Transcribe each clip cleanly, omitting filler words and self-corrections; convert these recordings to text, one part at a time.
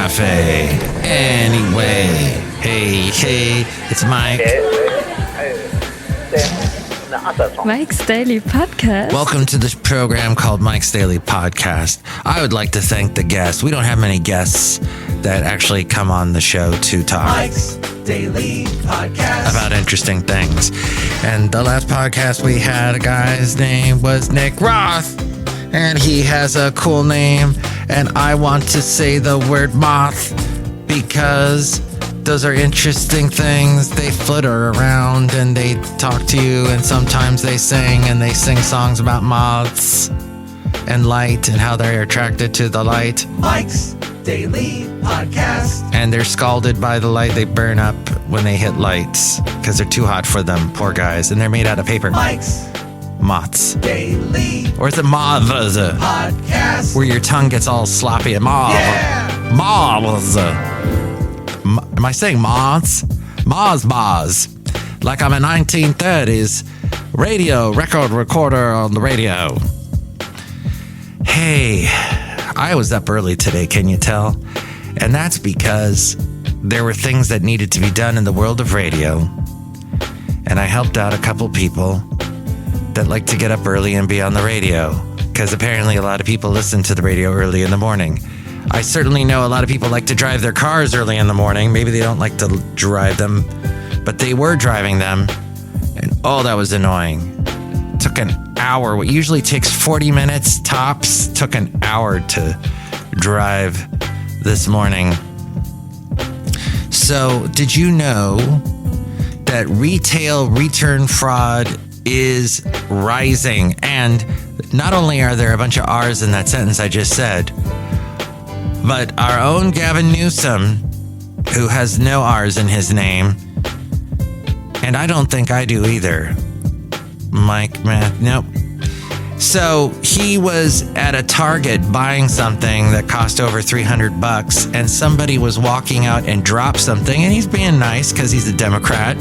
Café Anyway. Hey, it's Mike. Mike's Daily Podcast. Welcome to this program called Mike's Daily Podcast. I would like to thank the guests. We don't have many guests that actually come on the show to talk Mike's Daily Podcast about interesting things. And the last podcast we had, a guy's name was Nick Roth, and he has a cool name, and I want to say the word moth because those are interesting things. They flitter around and they talk to you, and sometimes they sing, and they sing songs about moths and light and how they're attracted to the light. Mike's Daily Podcast. And they're scalded by the light. They burn up when they hit lights because they're too hot for them, poor guys. And they're made out of paper. Mike's Moths. Daily Or is it moths? Podcast. Where your tongue gets all sloppy. Moths. Yeah. Moths. Am I saying moths? Moths. Like I'm a 1930s radio record recorder on the radio. Hey, I was up early today, can you tell? And that's because there were things that needed to be done in the world of radio. And I helped out a couple people that like to get up early and be on the radio. Because apparently a lot of people listen to the radio early in the morning. I certainly know a lot of people like to drive their cars early in the morning. Maybe they don't like to drive them, but they were driving them. And oh, that was annoying. It took an hour. What usually takes 40 minutes tops took an hour to drive this morning. So, did you know that retail return fraud is rising? And not only are there a bunch of R's in that sentence I just said, but our own Gavin Newsom, who has no R's in his name, and I don't think I do either. Nope. So he was at a Target buying something that cost over $300, and somebody was walking out and dropped something, and he's being nice because he's a Democrat.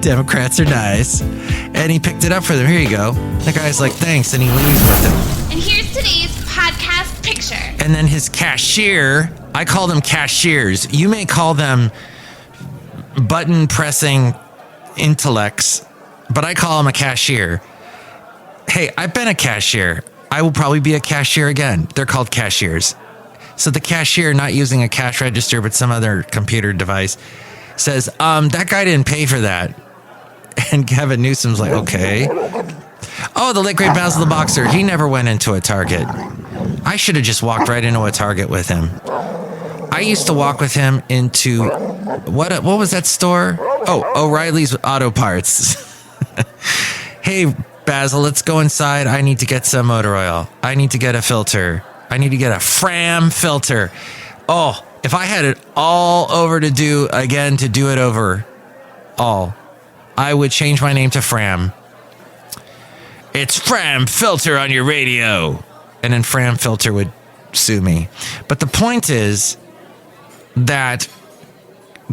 Democrats are nice. And he picked it up for them. Here you go. The guy's like, thanks, and he leaves with it. And here's today's podcast picture. And then his cashier, I call them cashiers. You may call them button-pressing intellects, but I call him a cashier. Hey, I've been a cashier. I will probably be a cashier again. They're called cashiers. So the cashier, not using a cash register, but some other computer device, says, that guy didn't pay for that. And Gavin Newsom's like, okay. Oh, the late great Basil the Boxer. He never went into a Target. I should have just walked right into a Target with him. I used to walk with him into, what was that store? Oh, O'Reilly's Auto Parts. Hey, Basil, let's go inside. I need to get some motor oil. I need to get a filter. I need to get a Fram filter. Oh, if I had it all over to do it over all, I would change my name to Fram. It's Fram Filter on your radio. And then Fram Filter would sue me. But the point is that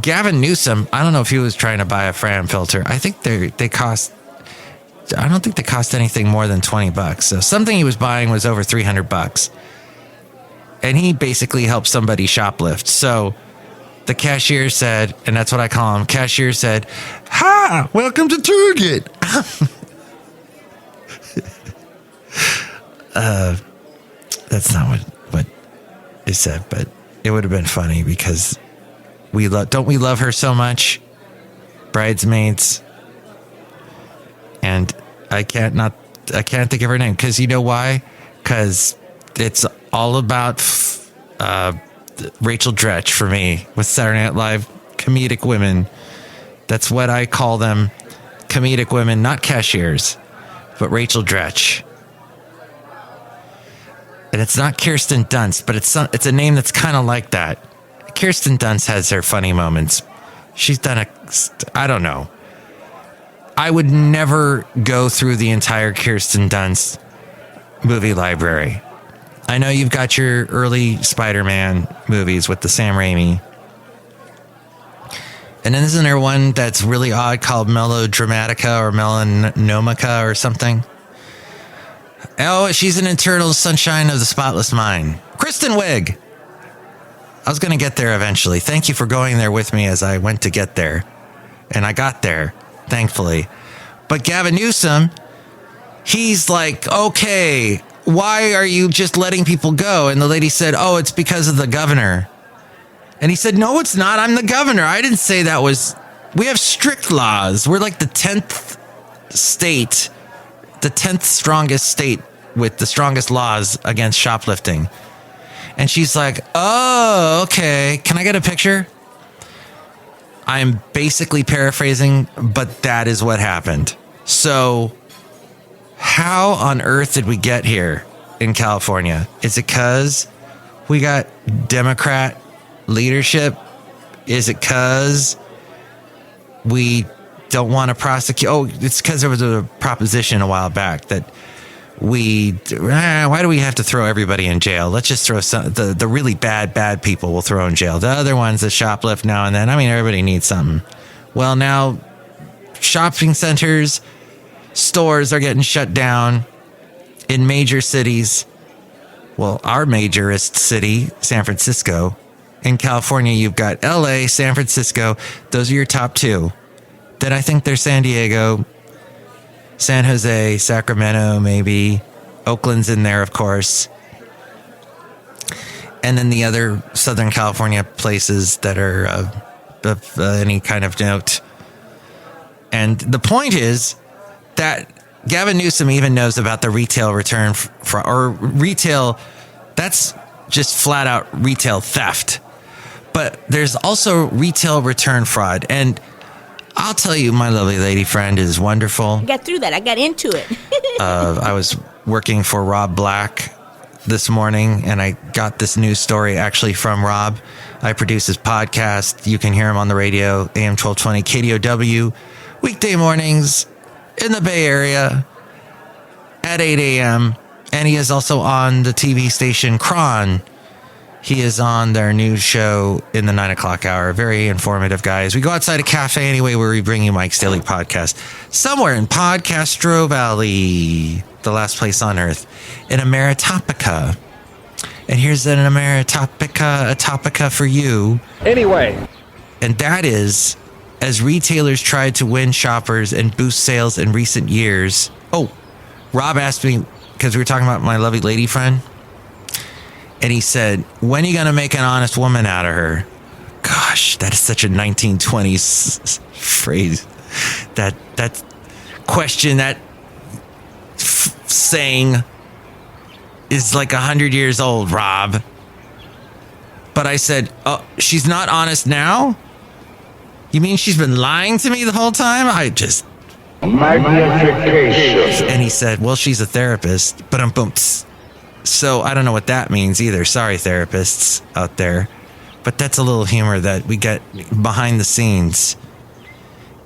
Gavin Newsom, I don't know if he was trying to buy a Fram Filter. I think they cost, I don't think they cost anything more than $20. So something he was buying was over $300. And he basically helped somebody shoplift. So the cashier said, and that's what I call him, cashier said, "Hi, welcome to Target." That's not what it said, but it would have been funny because don't we love her so much? Bridesmaids. And I can't think of her name, because you know why? Because it's all about Rachel Dretch for me with Saturday Night Live comedic women. That's what I call them, comedic women, not cashiers, but Rachel Dretch. And it's not Kirsten Dunst, but it's a name that's kind of like that. Kirsten Dunst has her funny moments. She's done I don't know. I would never go through the entire Kirsten Dunst movie library. I know you've got your early Spider-Man movies with the Sam Raimi. And then isn't there one that's really odd called Melodramatica or Melanomica or something? Oh, she's an Eternal Sunshine of the Spotless Mind. Kristen Wiig. I was going to get there eventually. Thank you for going there with me as I went to get there. And I got there, thankfully. But Gavin Newsom, he's like, okay, why are you just letting people go? And the lady said, oh, it's because of the governor. And he said, no, it's not. I'm the governor. I didn't say that was... We have strict laws. We're like the 10th state, the 10th strongest state with the strongest laws against shoplifting. And she's like, oh, okay. Can I get a picture? I'm basically paraphrasing, but that is what happened. So how on earth did we get here in California? Is it because we got Democrat leadership? Is it because we don't want to prosecute? Oh, it's because there was a proposition a while back that why do we have to throw everybody in jail? Let's just throw the really bad people we'll throw in jail. The other ones that shoplift now and then, I mean, everybody needs something. Well, now shopping centers, stores are getting shut down in major cities. Well, our majorest city, San Francisco. In California, you've got LA, San Francisco. Those are your top two. Then I think there's San Diego, San Jose, Sacramento, maybe. Oakland's in there, of course. And then the other Southern California places that are of any kind of note. And the point is that Gavin Newsom even knows about the retail return or retail. That's just flat out retail theft. But there's also retail return fraud. And I'll tell you, my lovely lady friend is wonderful. I got through that. I got into it. I was working for Rob Black this morning, and I got this news story actually from Rob. I produce his podcast. You can hear him on the radio, AM 1220 KDOW, weekday mornings in the Bay Area at 8 a.m. And he is also on the TV station Kron. He is on their news show in the 9 o'clock hour. Very informative, guys. We go outside a Café Anyway, where we bring you Mike's Daily Podcast. Somewhere in Podcastro Valley, the last place on earth, in Ameritopica. And here's an Ameritopica for you. Anyway. And that is, as retailers tried to win shoppers and boost sales in recent years. Oh, Rob asked me, because we were talking about my lovely lady friend. And he said, when are you going to make an honest woman out of her? Gosh, that is such a 1920s phrase. That question, that saying is like 100 years old, Rob. But I said, oh, she's not honest now? You mean she's been lying to me the whole time? Magnification. And he said, well, she's a therapist. But boom. So I don't know what that means either. Sorry, therapists out there. But that's a little humor that we get behind the scenes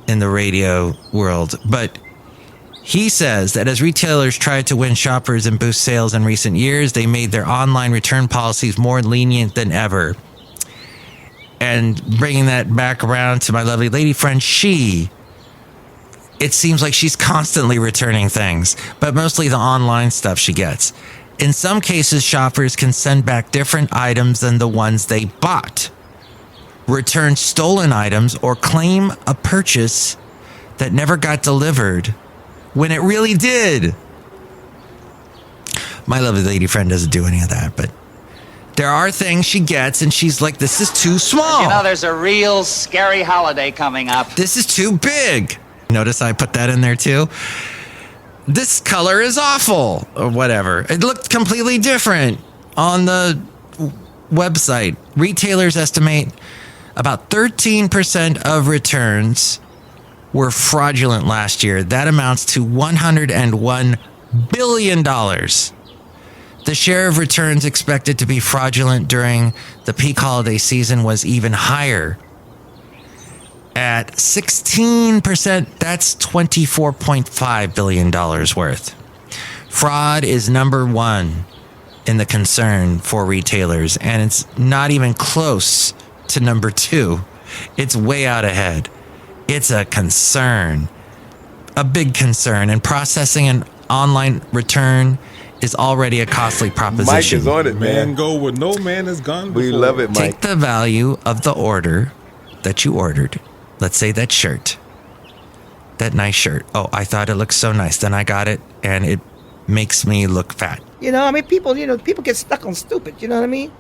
in the radio world. But he says that as retailers tried to win shoppers and boost sales in recent years, they made their online return policies more lenient than ever. And bringing that back around to my lovely lady friend, it seems like she's constantly returning things, but mostly the online stuff she gets. In some cases, shoppers can send back different items than the ones they bought, return stolen items, or claim a purchase that never got delivered when it really did. My lovely lady friend doesn't do any of that, but there are things she gets and she's like, this is too small. You know, there's a real scary holiday coming up. This is too big. Notice I put that in there too. This color is awful, or whatever. It looked completely different on the website. Retailers estimate about 13% of returns were fraudulent last year. That amounts to $101 billion. The share of returns expected to be fraudulent during the peak holiday season was even higher. At 16%, that's $24.5 billion worth. Fraud is number one in the concern for retailers, and it's not even close to number two. It's way out ahead. It's a concern, a big concern, and processing an online return is already a costly Mike proposition. is on it, Man man. go where no man has gone before. We love it, Mike. Take the value of the order that you ordered. Let's say that shirt. That nice shirt. Oh, I thought it looked so nice. Then I got it, and it makes me look fat. People get stuck on stupid. You know what I mean?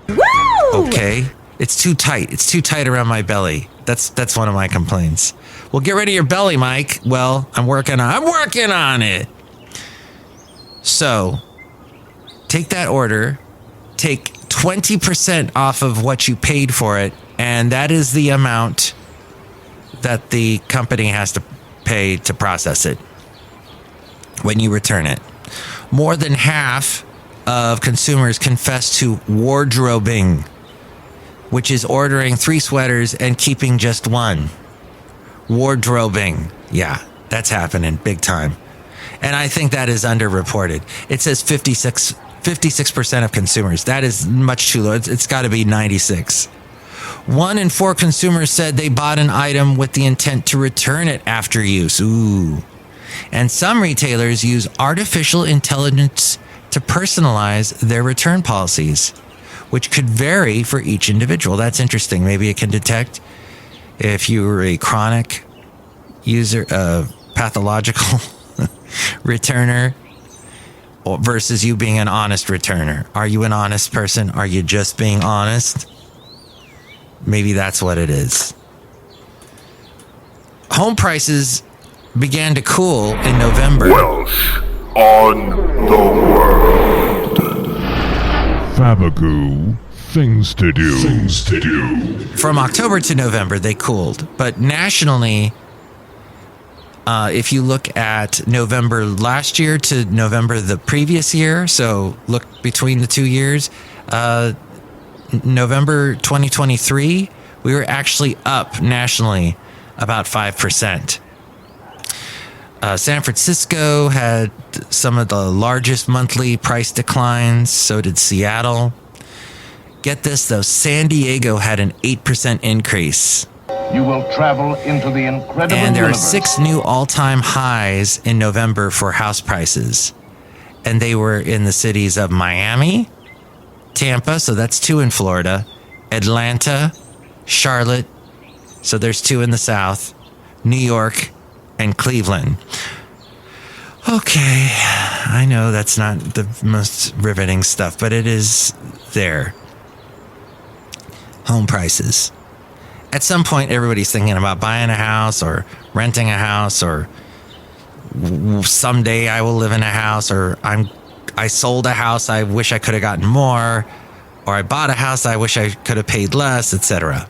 Okay. It's too tight. It's too tight around my belly. That's one of my complaints. Well, get rid of your belly, Mike. Well, I'm working on it. So, take that order, take 20% off of what you paid for it, and that is the amount that the company has to pay to process it when you return it. More than half of consumers confess to wardrobing, which is ordering 3 sweaters and keeping just one. Wardrobing. Yeah, that's happening big time. And I think that is underreported. It says 56% of consumers. That is much too low. It's got to be 96. 1 in 4 consumers said they bought an item with the intent to return it after use. Ooh. And some retailers use artificial intelligence to personalize their return policies, which could vary for each individual. That's interesting. Maybe it can detect if you were a chronic user, pathological returner versus you being an honest returner. Are you an honest person? Are you just being honest? Maybe that's what it is. Home prices began to cool in November. Welsh on the world. Fabagoo, things to do. From October to November, they cooled. But nationally, if you look at November last year to November the previous year, so look between the 2 years, November 2023, we were actually up nationally about 5%. San Francisco had some of the largest monthly price declines. So did Seattle. Get this, though. San Diego had an 8% increase. You will travel into the incredible And there universe. are 6 new all-time highs in November for house prices. And they were in the cities of Miami, Tampa, so that's 2 in Florida, Atlanta, Charlotte, so there's 2 in the South, New York, and Cleveland. Okay, I know that's not the most riveting stuff, but it is there. Home prices. At some point, everybody's thinking about buying a house or renting a house, or someday I will live in a house, or I sold a house, I wish I could have gotten more, or I bought a house, I wish I could have paid less, etc.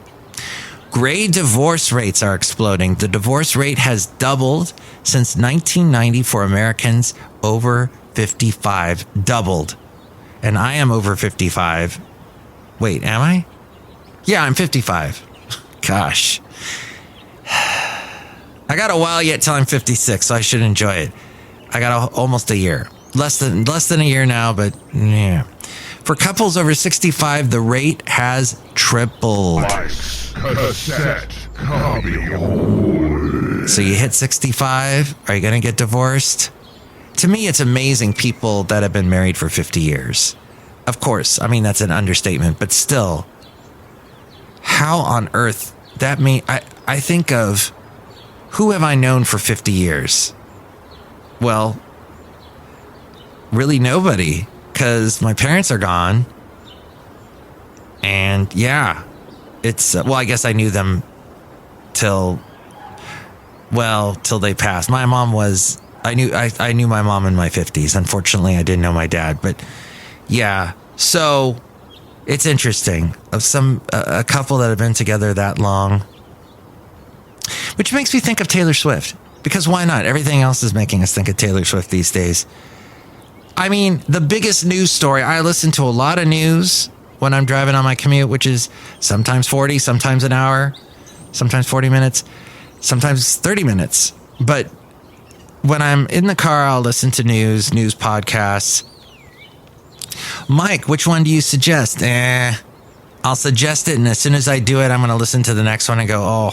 Gray divorce rates are exploding. The divorce rate has doubled since 1990 for Americans over 55. Doubled. And I am over 55. Wait, am I? Yeah, I'm 55. Gosh. I got a while yet till I'm 56, so I should enjoy it. I got almost a year. Less than a year now, but yeah. For couples over 65, the rate has tripled. Cassette copy. So you hit 65, are you going to get divorced? To me, it's amazing people that have been married for 50 years. Of course, I mean, that's an understatement, but still, how on earth that mean? I think of, who have I known for 50 years? Well, really nobody, because my parents are gone. And yeah, it's, well, I guess I knew them till they passed. My mom was, I knew my mom in my 50s. Unfortunately, I didn't know my dad, but yeah. So it's interesting of a couple that have been together that long, which makes me think of Taylor Swift, because why not? Everything else is making us think of Taylor Swift these days. I mean, the biggest news story, I listen to a lot of news when I'm driving on my commute, which is sometimes 40, sometimes an hour, sometimes 40 minutes, sometimes 30 minutes. But when I'm in the car, I'll listen to news podcasts. Mike, which one do you suggest? I'll suggest it, and as soon as I do it, I'm going to listen to the next one and go, oh,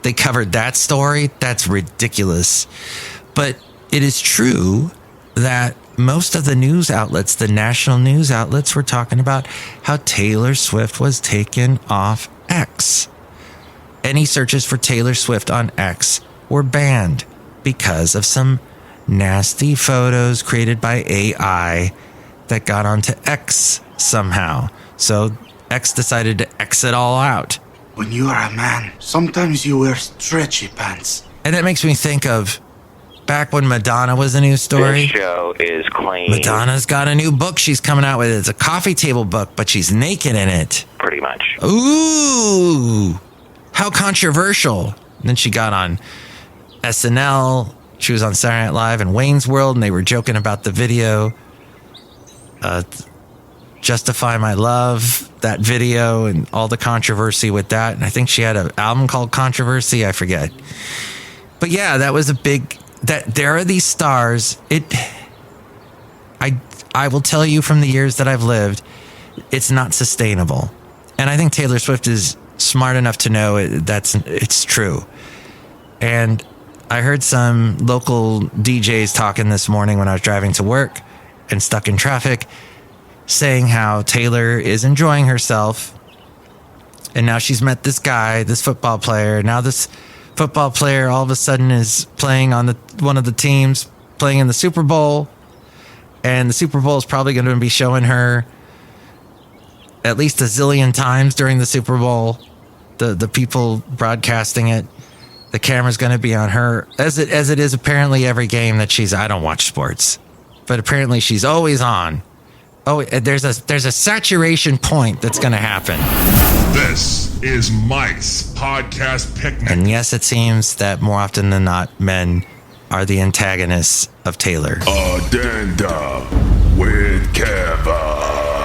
they covered that story? That's ridiculous. But it is true that most of the news outlets, the national news outlets, were talking about how Taylor Swift was taken off X. Any searches for Taylor Swift on X were banned because of some nasty photos created by AI that got onto X somehow. So X decided to X it all out. When you are a man, sometimes you wear stretchy pants. And that makes me think of back when Madonna was a news story. This show is clean. Madonna's got a new book she's coming out with. It's a coffee table book, but she's naked in it. Pretty much. Ooh, how controversial. And then she got on SNL. She was on Saturday Night Live and Wayne's World, and they were joking about the video. Justify My Love, that video, and all the controversy with that. And I think she had an album called Controversy. I forget. But yeah, that was a big... That there are these stars. I will tell you from the years that I've lived, it's not sustainable. And I think Taylor Swift is smart enough to know it's true. And I heard some local DJs talking this morning when I was driving to work and stuck in traffic, saying how Taylor is enjoying herself. And now she's met this guy, this football player. Now this football player all of a sudden is playing on one of the teams, playing in the Super Bowl. And the Super Bowl is probably going to be showing her at least a zillion times during the Super Bowl. The people broadcasting it, the camera's going to be on her, as it is apparently every game that I don't watch sports, but apparently she's always on. Oh, there's a saturation point that's going to happen. This is Mike's Podcast Picnic. And yes, it seems that more often than not, men are the antagonists of Taylor. Addenda with Kevin.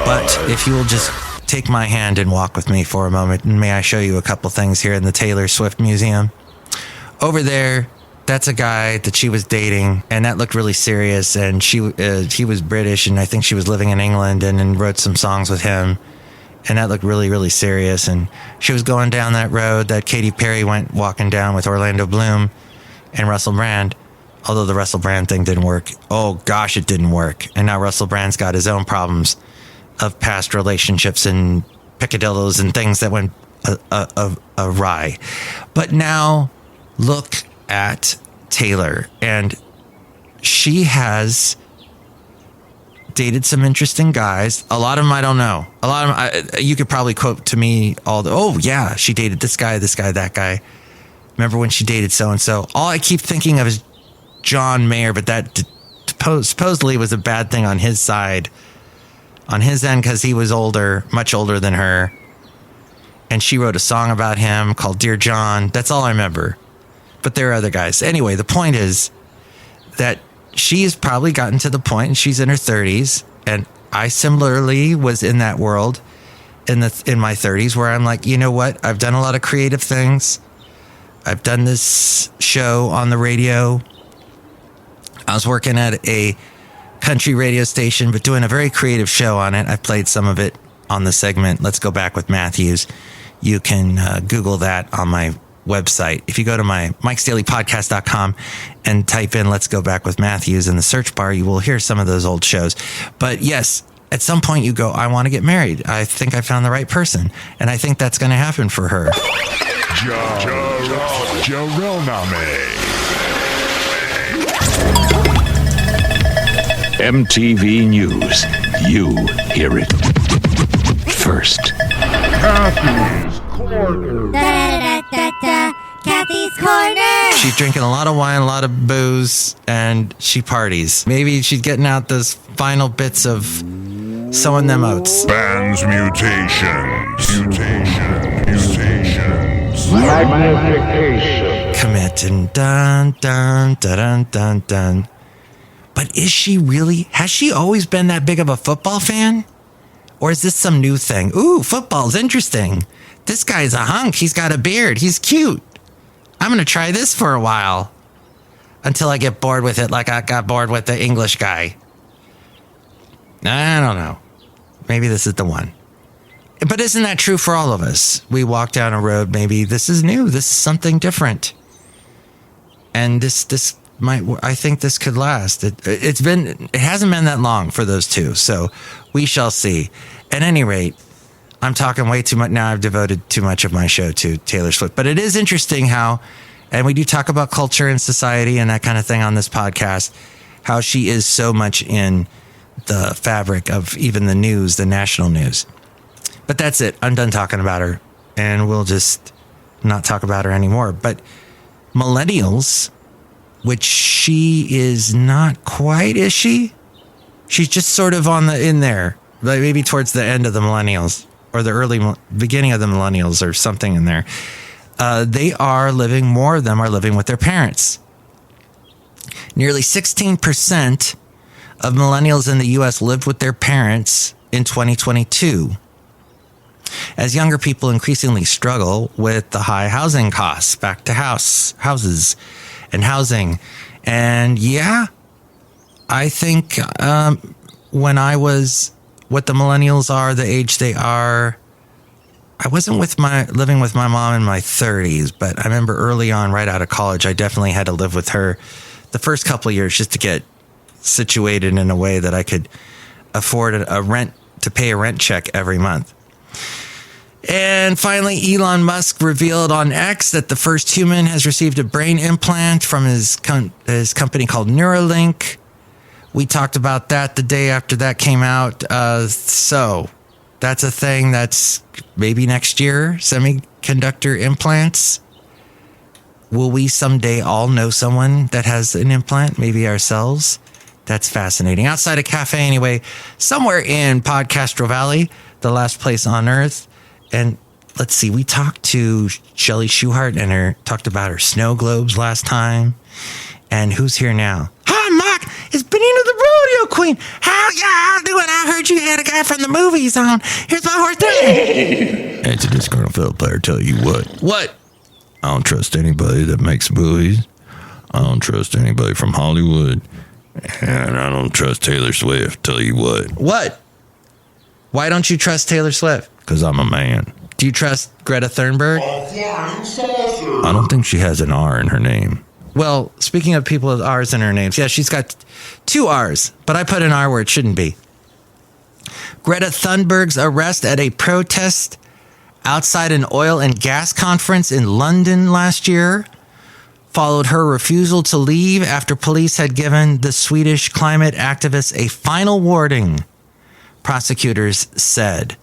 But if you will just take my hand and walk with me for a moment, and may I show you a couple things here in the Taylor Swift Museum. Over there, that's a guy that she was dating, and that looked really serious. And he was British, and I think she was living in England, and wrote some songs with him. And that looked really, really serious. And she was going down that road that Katy Perry went walking down with Orlando Bloom and Russell Brand. Although the Russell Brand thing didn't work. Oh, gosh, it didn't work. And now Russell Brand's got his own problems of past relationships and picadillos and things that went awry. But now look at Taylor. And she has dated some interesting guys. A lot of them I don't know. A lot of them, you could probably quote to me oh yeah, she dated this guy, that guy. Remember when she dated so-and-so? All I keep thinking of is John Mayer, but that supposedly was a bad thing on his side, on his end, because he was older, much older than her. And she wrote a song about him called Dear John. That's all I remember. But there are other guys. Anyway, the point is that she's probably gotten to the point, and she's in her 30s, and I similarly was in that world in my 30s, where I'm like, you know what? I've done a lot of creative things. I've done this show on the radio. I was working at a country radio station, but doing a very creative show on it. I played some of it on the segment Let's Go Back with Matthews. You can Google that on my website. If you go to my MikesDailyPodcast.com and type in Let's Go Back with Matthews in the search bar, you will hear some of those old shows. But yes, at some point you go, I want to get married. I think I found the right person. And I think that's going to happen for her. MTV News. You hear it first. Kathy's Corner. Kathy's Corner. She's drinking a lot of wine, a lot of booze, and she parties. Maybe she's getting out those final bits of sowing them oats. Band's mutations. Magnification. Commit and dun, dun, dun, dun, dun, dun. But is she really? Has she always been that big of a football fan? Or is this some new thing? Ooh, football's interesting. This guy's a hunk. He's got a beard. He's cute. I'm going to try this for a while. Until I get bored with it like I got bored with the English guy. I don't know. Maybe this is the one. But isn't that true for all of us? We walk down a road, maybe this is new. This is something different. And this I think this could last. It hasn't been that long for those two, so we shall see. At any rate, I'm talking way too much now. I've devoted too much of my show to Taylor Swift, but it is interesting how, and we do talk about culture and society and that kind of thing on this podcast, how she is so much in the fabric of even the news, the national news. But that's it. I'm done talking about her, and we'll just not talk about her anymore. But millennials, which she is not quite, is she? She's just sort of in there, like maybe towards the end of the millennials or the early beginning of the millennials or something in there. More of them are living with their parents. Nearly 16% of millennials in the U.S. lived with their parents in 2022. As younger people increasingly struggle with the high housing costs, back to houses and housing. And yeah, I think when I was what the millennials are, the age they are, I wasn't living with my mom in my 30s, but I remember early on, right out of college, I definitely had to live with her the first couple of years just to get situated in a way that I could afford to pay a rent check every month. And finally, Elon Musk revealed on X that the first human has received a brain implant from his company called Neuralink. We talked about that the day after that came out. So that's a thing that's maybe next year, semiconductor implants. Will we someday all know someone that has an implant? Maybe ourselves? That's fascinating. Outside of Café Anyway, somewhere in Podcastro Valley, the last place on earth. And let's see, we talked to Shelley Schuhart and talked about her snow globes last time. And who's here now? Hi, Mark. It's Benita the Rodeo Queen. How y'all doing? I heard you had a guy from the movies on. Here's my horse. It's a Disgruntled Fiddle Player. Tell you what. What? I don't trust anybody that makes movies. I don't trust anybody from Hollywood. And I don't trust Taylor Swift. Tell you what. What? Why don't you trust Taylor Swift? Because I'm a man. Do you trust Greta Thunberg? I don't think she has an R in her name. Well, speaking of people with R's in her names, yeah, she's got 2 R's, but I put an R where it shouldn't be. Greta Thunberg's arrest at a protest outside an oil and gas conference in London last year followed her refusal to leave after police had given the Swedish climate activists a final warning, prosecutors said.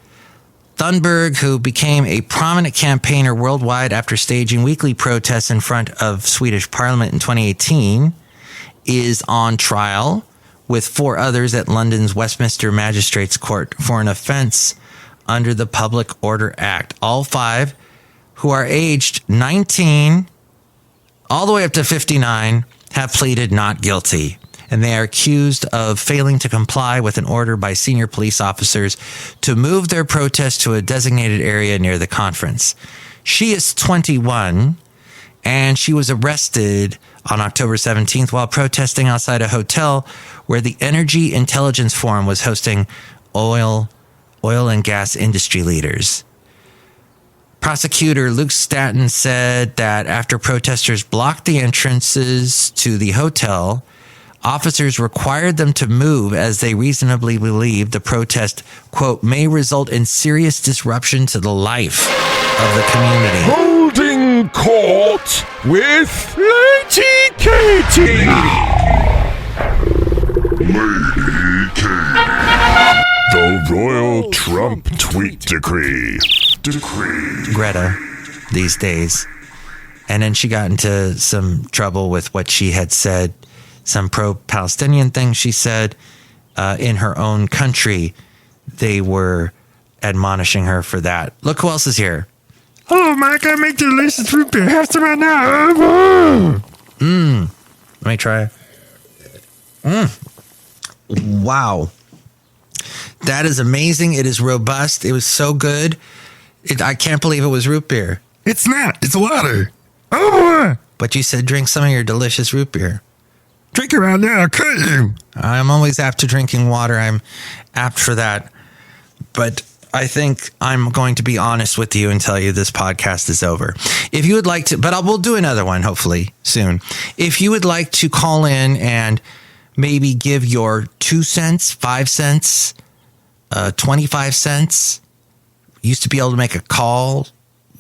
Thunberg, who became a prominent campaigner worldwide after staging weekly protests in front of Swedish Parliament in 2018, is on trial with 4 others at London's Westminster Magistrates Court for an offence under the Public Order Act. All 5, who are aged 19 all the way up to 59, have pleaded not guilty. And they are accused of failing to comply with an order by senior police officers to move their protest to a designated area near the conference. She is 21, and she was arrested on October 17th while protesting outside a hotel where the Energy Intelligence Forum was hosting oil and gas industry leaders. Prosecutor Luke Statton said that after protesters blocked the entrances to the hotel, officers required them to move as they reasonably believed the protest, quote, may result in serious disruption to the life of the community. Holding court with Lady Katie. Lady Katie. The Royal Trump Tweet Decree. Greta these days. And then she got into some trouble with what she had said, some pro-Palestinian things she said in her own country. They were admonishing her for that. Look who else is here. Hello, Mike. I make delicious root beer. Have some right now. Let me try. Wow. That is amazing. It is robust. It was so good. I can't believe it was root beer. It's not. It's water. Oh, But you said drink some of your delicious root beer. drink it right now. Cut you. I'm always apt to drinking water. I'm apt for that. But I think I'm going to be honest with you and tell you this podcast is over. If you would like to, but we'll do another one hopefully soon. If you would like to call in and maybe give your 2 cents, 5 cents, 25 cents, used to be able to make a call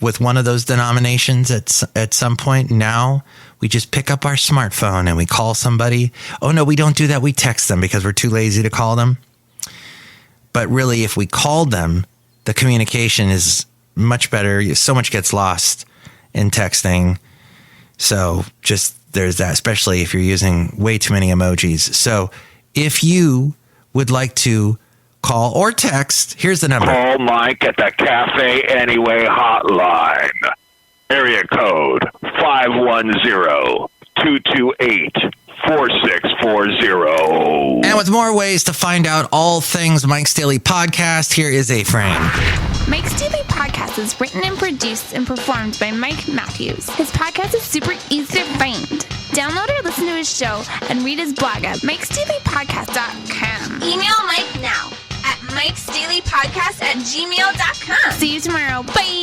with one of those denominations at some point. Now we just pick up our smartphone and we call somebody. Oh no, we don't do that. We text them because we're too lazy to call them. But really, if we called them, the communication is much better. So much gets lost in texting. So just there's that, especially if you're using way too many emojis. So if you would like to call or text, here's the number. Call Mike at the Café Anyway hotline. Area code 510-228-4640. And with more ways to find out all things Mike's Daily Podcast, here is a frame. Mike's Daily Podcast is written and produced and performed by Mike Matthews. His podcast is super easy to find. Download or listen to his show and read his blog at MikesDailyPodcast.com. Email Mike now at MikesDailyPodcast@gmail.com. See you tomorrow. Bye.